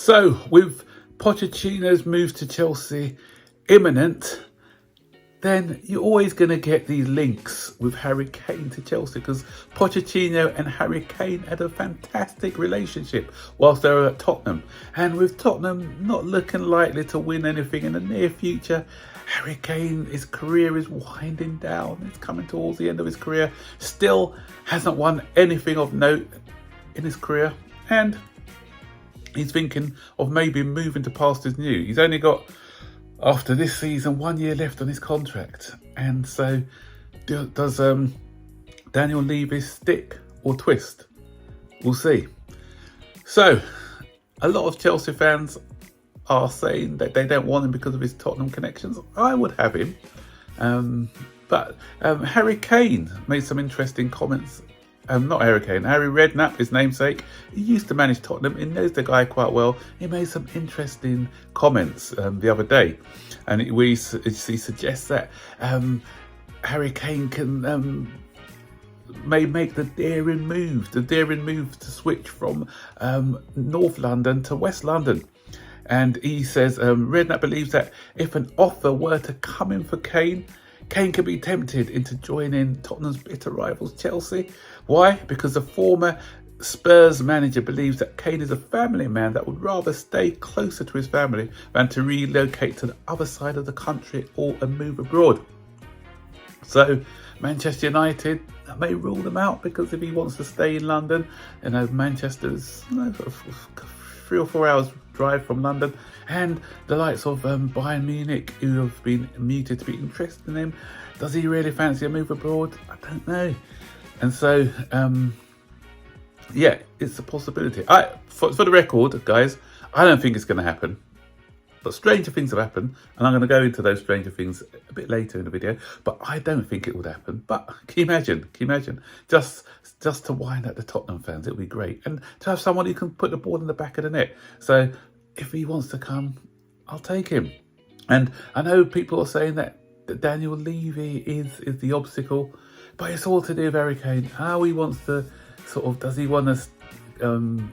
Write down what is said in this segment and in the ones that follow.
So, with Pochettino's move to Chelsea imminent, then you're always going to get these links with Harry Kane to Chelsea, because Pochettino and Harry Kane had a fantastic relationship whilst they were at Tottenham. And with Tottenham not looking likely to win anything in the near future, Harry Kane, his career is winding down. He's coming towards the end of his career. Still hasn't won anything of note in his career. And he's thinking of maybe moving to pastures new. He's only got, after this season, 1 year left on his contract. And so does Daniel Levy stick or twist? We'll see. So a lot of Chelsea fans are saying that they don't want him because of his Tottenham connections. I would have him. But Harry Kane made some interesting comments. Not Harry Kane, Harry Redknapp, his namesake. He used to manage Tottenham. He knows the guy quite well. He made some interesting comments the other day. And he suggests that Harry Kane can may make the daring move to switch from North London to West London. And he says Redknapp believes that if an offer were to come in for Kane, Kane could be tempted into joining Tottenham's bitter rivals Chelsea. Why? Because the former Spurs manager believes that Kane is a family man that would rather stay closer to his family than to relocate to the other side of the country or move abroad. So Manchester United may rule them out, because if he wants to stay in London, Manchester's 3 or 4 hours drive from London, and the likes of Bayern Munich, who have been muted to be interested in him. Does he really fancy a move abroad? I don't know. And so, yeah, it's a possibility. For the record, guys, I don't think it's going to happen. But stranger things have happened, and I'm going to go into those stranger things a bit later in the video. But I don't think it would happen. But can you imagine? Just to wind up the Tottenham fans, it would be great. And to have someone who can put the ball in the back of the net. So if he wants to come, I'll take him. And I know people are saying that Daniel Levy is the obstacle, but it's all to do with Harry Kane. How he wants to does he want to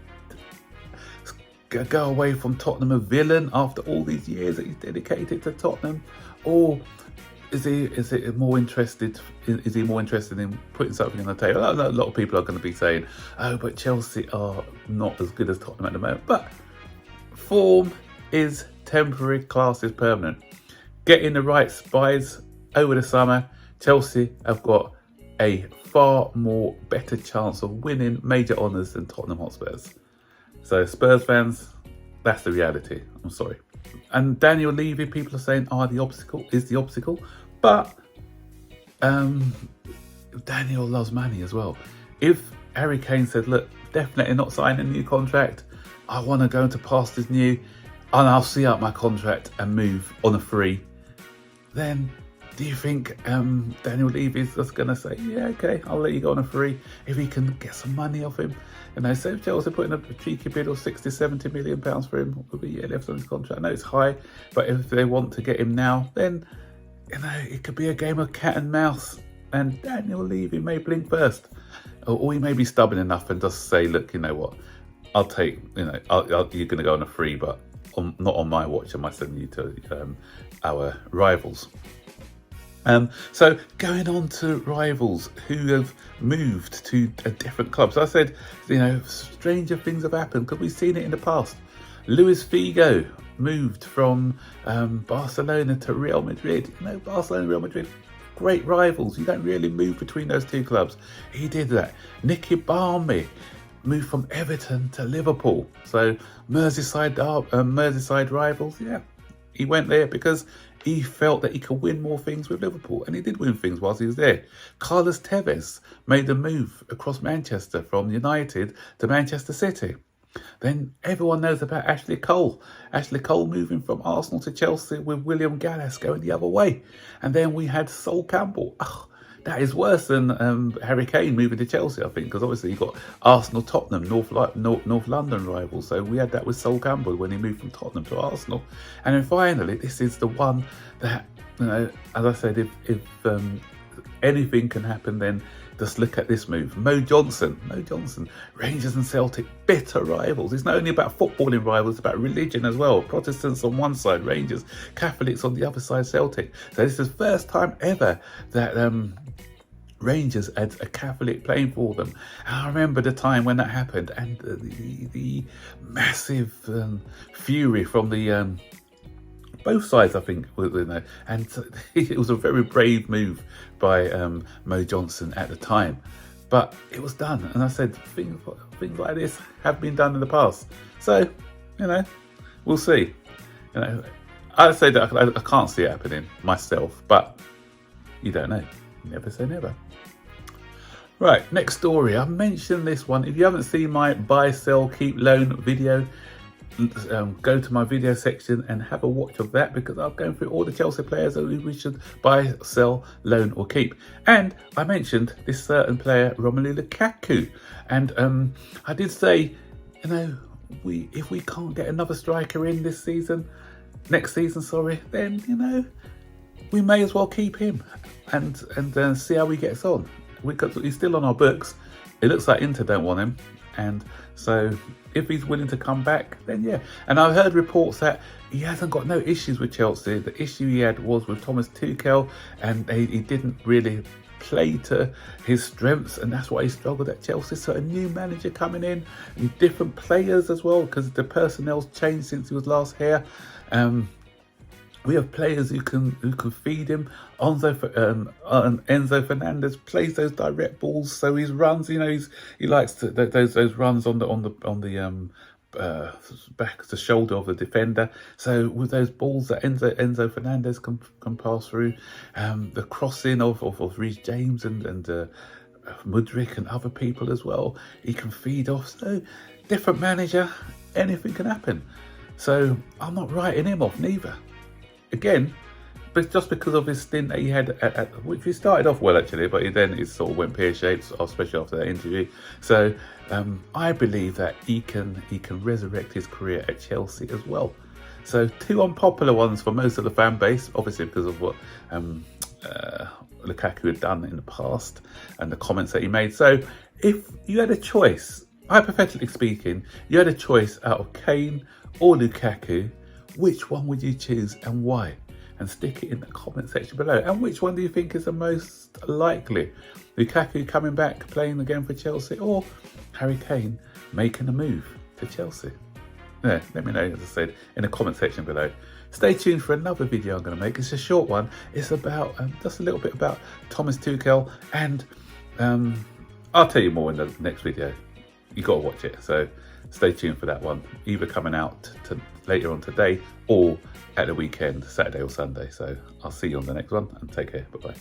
go away from Tottenham a villain after all these years that he's dedicated to Tottenham, or is he more interested in putting something on the table? A lot of people are going to be saying, oh, but Chelsea are not as good as Tottenham at the moment. But form is temporary, class is permanent. Getting the right spies over the summer, Chelsea have got a far more better chance of winning major honours than Tottenham Hotspurs. So Spurs fans, that's the reality. I'm sorry. And Daniel Levy, people are saying, the obstacle. But Daniel loves money as well. If Harry Kane said, look, definitely not signing a new contract, I want to go into pastures new, and I'll see out my contract and move on a free, then do you think Daniel Levy is just going to say, yeah, okay, I'll let you go on a free if he can get some money off him? So if Chelsea put in a cheeky bid of 60, 70 million pounds for him with a year left on his contract, I know it's high, but if they want to get him now, then it could be a game of cat and mouse, and Daniel Levy may blink first, or he may be stubborn enough and just say, look, you know what, I'll take, you're going to go on a free, but not on my watch. I might send you to our rivals. So going on to rivals who have moved to a different club. So I said, stranger things have happened because we've seen it in the past. Luis Figo moved from Barcelona to Real Madrid. Barcelona and Real Madrid, great rivals. You don't really move between those two clubs. He did that. Nicky Barmby moved from Everton to Liverpool. So Merseyside rivals, yeah. He went there because he felt that he could win more things with Liverpool, and he did win things whilst he was there. Carlos Tevez made the move across Manchester from United to Manchester City. Then everyone knows about Ashley Cole. Ashley Cole moving from Arsenal to Chelsea with William Gallas going the other way. And then we had Sol Campbell. That is worse than Harry Kane moving to Chelsea, I think, because obviously you've got Arsenal, Tottenham, North London rivals. So we had that with Sol Campbell when he moved from Tottenham to Arsenal. And then finally, this is the one that, as I said, if anything can happen then. Just look at this move. Mo Johnson, Rangers and Celtic, bitter rivals. It's not only about footballing rivals, it's about religion as well. Protestants on one side, Rangers, Catholics on the other side, Celtic. So this is the first time ever that Rangers had a Catholic playing for them. And I remember the time when that happened, and the massive fury from the both sides, I think, and it was a very brave move by Mo Johnson at the time, but it was done. And I said things like this have been done in the past, so we'll see. I'd say that I can't see it happening myself, but you don't know. Never say never. Right, next story. I mentioned this one. If you haven't seen my buy, sell, keep, loan video, go to my video section and have a watch of that, because I'm going through all the Chelsea players that we should buy, sell, loan or keep. And I mentioned this certain player, Romelu Lukaku, and I did say, if we can't get another striker in next season, then we may as well keep him and see how he gets on. He's still on our books. It looks like Inter don't want him, and so if he's willing to come back, then yeah. And I've heard reports that he hasn't got no issues with Chelsea. The issue he had was with Thomas Tuchel, and he didn't really play to his strengths, and that's why he struggled at Chelsea. So a new manager coming in, and different players as well, because the personnel's changed since he was last here. We have players who can feed him. Enzo Fernandez plays those direct balls, so his runs, he likes those runs on the back, the shoulder of the defender. So with those balls that Enzo Fernandez can pass through, the crossing of Reece James and Mudryk and other people as well, he can feed off. So different manager, anything can happen. So I'm not writing him off neither. Again, but just because of his stint that he had which he started off well actually, but it sort of went pear-shaped, especially after that interview. So I believe that he can resurrect his career at Chelsea as well. So two unpopular ones for most of the fan base, obviously because of what Lukaku had done in the past and the comments that he made. So if you had a choice, hypothetically speaking, you had a choice out of Kane or Lukaku, which one would you choose and why? And stick it in the comment section below. And which one do you think is the most likely? Lukaku coming back, playing again for Chelsea, or Harry Kane making a move to Chelsea? Yeah, let me know, as I said, in the comment section below. Stay tuned for another video I'm going to make. It's a short one. It's about just a little bit about Thomas Tuchel, and I'll tell you more in the next video. You got to watch it, so stay tuned for that one, either coming out later on today or at the weekend, Saturday or Sunday. So I'll see you on the next one, and take care. Bye-bye.